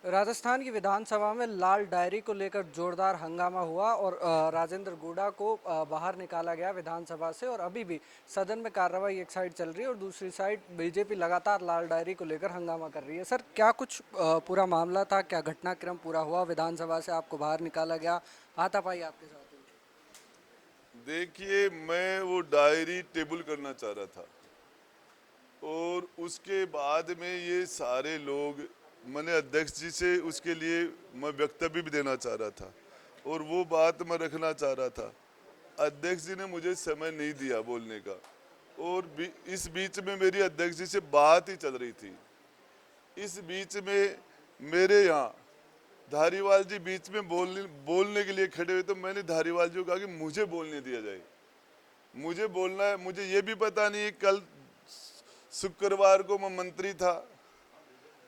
राजस्थान की विधानसभा में लाल डायरी को लेकर जोरदार हंगामा हुआ और राजेंद्र गुड़ा को बाहर निकाला गया विधानसभा से। और अभी भी सदन में कार्रवाई एक साइड चल रही है और दूसरी साइड बीजेपी लगातार लाल डायरी को लेकर हंगामा कर रही है। सर, क्या कुछ पूरा मामला था, क्या घटनाक्रम पूरा हुआ, विधानसभा से आपको बाहर निकाला गया, हाथापाई आपके साथ हुई? देखिए, मैं वो डायरी टेबल करना चाह रहा था और उसके बाद में ये सारे लोग, मैंने अध्यक्ष जी से उसके लिए मैं वक्तव्य भी देना चाह रहा था और वो बात मैं रखना चाह रहा था। अध्यक्ष जी ने मुझे समय नहीं दिया बोलने का और इस बीच में मेरी अध्यक्ष जी से बात ही चल रही थी। इस बीच में मेरे यहाँ धारीवाल जी बीच में बोलने के लिए खड़े हुए, तो मैंने धारीवाल जी को कहा कि मुझे बोलने दिया जाए, मुझे बोलना है। मुझे ये भी पता नहीं है, कल शुक्रवार को मैं मंत्री था,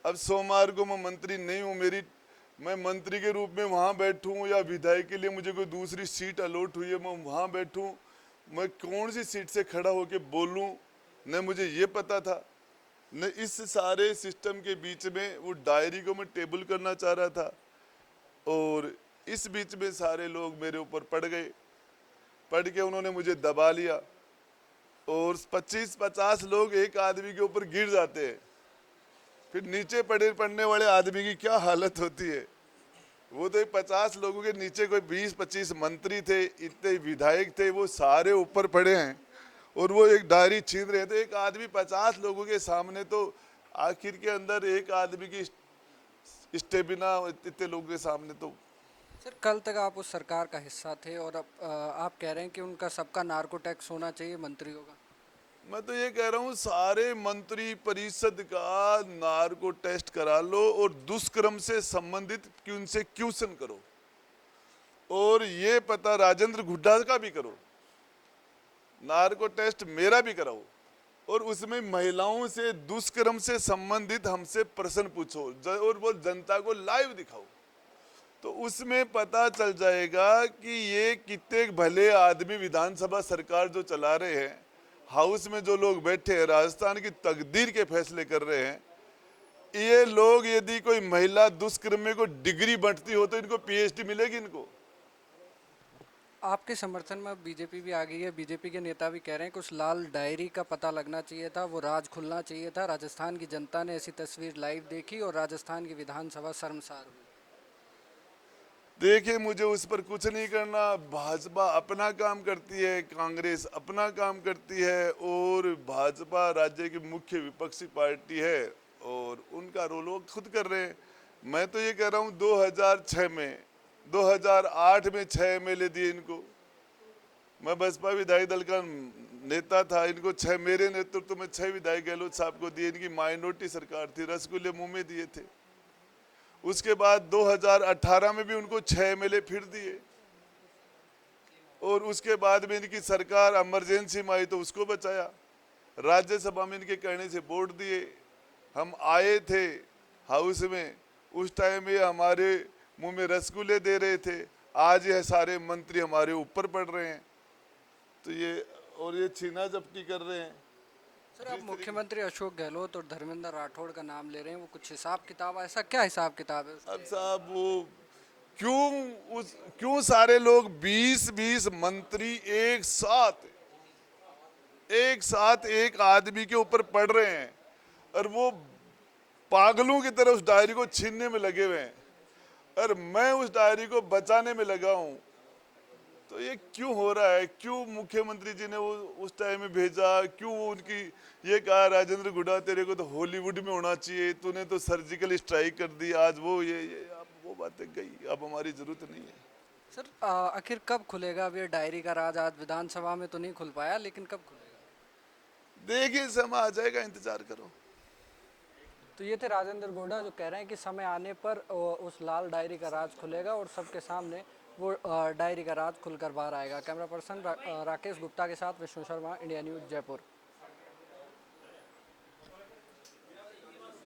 अब सोमवार को मैं मंत्री नहीं हूँ। मैं मंत्री के रूप में वहाँ बैठूँ या विधायक के लिए मुझे कोई दूसरी सीट अलॉट हुई है, मैं वहाँ बैठूँ, मैं कौन सी सीट से खड़ा होकर बोलूँ, न मुझे ये पता था, न इस सारे सिस्टम के बीच में वो डायरी को मैं टेबल करना चाह रहा था। और इस बीच में सारे लोग मेरे ऊपर पड़ के उन्होंने मुझे दबा लिया और 25-50 लोग एक आदमी के ऊपर गिर जाते हैं, फिर नीचे पड़ने वाले आदमी की क्या हालत होती है। वो तो 50 लोगों के नीचे कोई 20-25 मंत्री थे, इतने विधायक थे, वो सारे ऊपर पड़े हैं और वो एक डायरी छीन रहे थे। एक आदमी 50 लोगों के सामने, तो आखिर के अंदर एक आदमी की स्टेमिना इतने लोगों के सामने तो। सर, कल तक आप उस सरकार का हिस्सा थे और अब आप कह रहे हैं कि उनका सबका नार्को टैक्स होना चाहिए मंत्रियों का। मैं तो ये कह रहा हूँ, सारे मंत्री परिषद का नार्को टेस्ट करा लो और दुष्कर्म से संबंधित उनसे क्वेश्चन करो और ये पता राजेंद्र हुड्डा का भी करो, नार्को टेस्ट मेरा भी कराओ और उसमें महिलाओं से दुष्कर्म से संबंधित हमसे प्रश्न पूछो और वो जनता को लाइव दिखाओ, तो उसमें पता चल जाएगा कि ये कितने भले आदमी विधानसभा सरकार जो चला रहे हैं, हाउस में जो लोग बैठे हैं, राजस्थान की तकदीर के फैसले कर रहे हैं। ये लोग, यदि कोई महिला दुष्कर्म में कोई डिग्री बढ़ती हो तो इनको पीएचडी मिलेगी इनको। आपके समर्थन में अब बीजेपी भी आ गई है। बीजेपी के नेता भी कह रहे हैं कि उस लाल डायरी का पता लगना चाहिए था, वो राज खुलना चाहिए था। राजस्थान की जनता ने ऐसी तस्वीर लाइव देखी और राजस्थान की विधानसभा शर्मसार हुई। देखिए, मुझे उस पर कुछ नहीं करना। भाजपा अपना काम करती है, कांग्रेस अपना काम करती है और भाजपा राज्य की मुख्य विपक्षी पार्टी है और उनका रोल वो खुद कर रहे हैं। मैं तो ये कह रहा हूँ, 2006 में 2008 में 6 एमएलए दिए इनको। मैं बसपा विधायक दल का नेता था, इनको 6, मेरे नेतृत्व में 6 विधायक गहलोत साहब को दिए। इनकी माइनॉरिटी सरकार थी, रसगुल्ले मुंह में दिए थे। उसके बाद 2018 में भी उनको 6 एमएलए फिर दिए और उसके बाद में इनकी सरकार इमरजेंसी में आई तो उसको बचाया। राज्यसभा में इनके कहने से वोट दिए। हम आए थे हाउस में, उस टाइम ये हमारे मुंह में रसगुल्ले दे रहे थे, आज ये सारे मंत्री हमारे ऊपर पड़ रहे हैं, तो ये छीना झपटी कर रहे हैं। सर, आप मुख्यमंत्री अशोक गहलोत और धर्मेंद्र राठौड़ का नाम ले रहे हैं, वो कुछ हिसाब किताब, ऐसा क्या हिसाब किताब है अब उसके? साहब, वो क्यों सारे लोग 20-20 मंत्री एक साथ एक आदमी के ऊपर पड़ रहे हैं और वो पागलों की तरह उस डायरी को छीनने में लगे हुए हैं और मैं उस डायरी को बचाने में लगा हूं। तो ये क्यों हो रहा है? क्यों मुख्यमंत्री जी ने वो उस टाइम में भेजा? क्यों वो उनकी ये कहा, राजेंद्र गुड़ा तेरे को तो हॉलीवुड में होना चाहिए, तूने तो सर्जिकल स्ट्राइक कर दी, आज वो ये अब वो बातें गई, अब हमारी जरूरत नहीं है। सर, आखिर कब खुलेगा अब ये डायरी का राज? आज विधानसभा में तो नहीं खुल पाया, लेकिन कब खुलेगा? देखिए, समय आ जाएगा, इंतजार करो। तो ये थे राजेंद्र गोड़ा, जो कह रहे हैं कि समय आने पर उस लाल डायरी का राज खुलेगा और सबके सामने वो डायरी का राज खुलकर बाहर आएगा। कैमरा पर्सन राकेश गुप्ता के साथ विष्णु शर्मा, इंडिया न्यूज़, जयपुर।